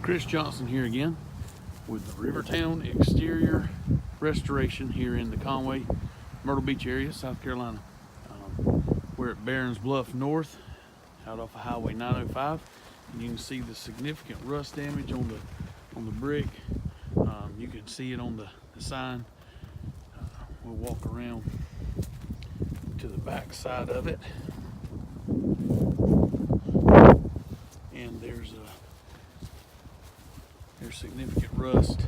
Chris Johnson here again with the Rivertown Exterior Restoration here in the Conway, Myrtle Beach area, South Carolina. We're at Barons Bluff North, out off of Highway 905, and you can see the significant rust damage on the brick. You can see it on the sign. We'll walk around to the back side of it, and there's significant rust.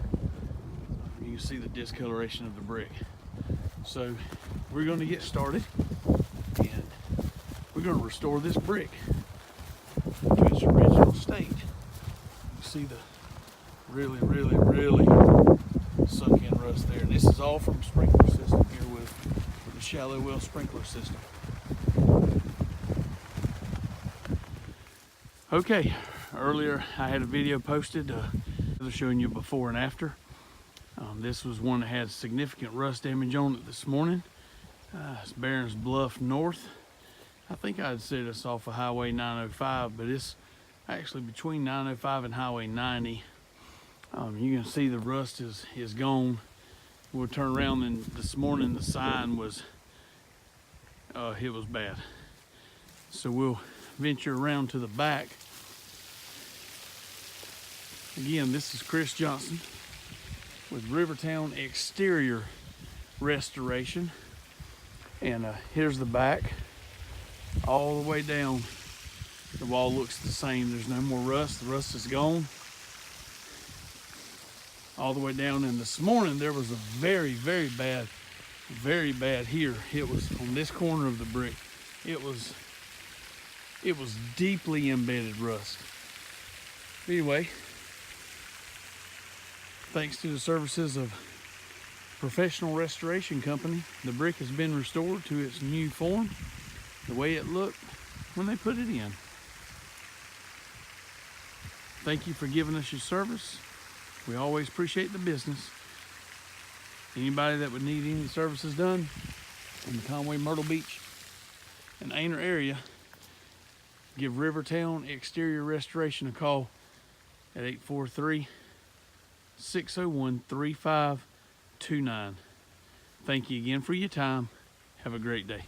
You can see the discoloration of the brick. So we're going to get started, and we're going to restore this brick to its original state. You see the really sunk in rust there. And this is all from sprinkler system here with the shallow well sprinkler system. Okay, earlier I had a video posted showing you before and after. This was one that had significant rust damage on it this morning. It's Barons Bluff North. I think I'd say it's off of Highway 905, but it's actually between 905 and Highway 90. You can see the rust is gone. We'll turn around, and this morning the sign was it was bad. So we'll venture around to the back. Again, this is Chris Johnson with Rivertown Exterior Restoration, and here's the back. All the way down, the wall looks the same. There's no more rust. The rust is gone. All the way down, and this morning there was a very bad here. It was on this corner of the brick. It was deeply embedded rust. Anyway, thanks to the services of professional restoration company, the brick has been restored to its new form, the way it looked when they put it in. Thank you for giving us your service. We always appreciate the business. Anybody that would need any services done in the Conway, Myrtle Beach, and Aynor area, give Rivertown Exterior Restoration a call at 843-601-3529. Thank you again for your time. Have a great day.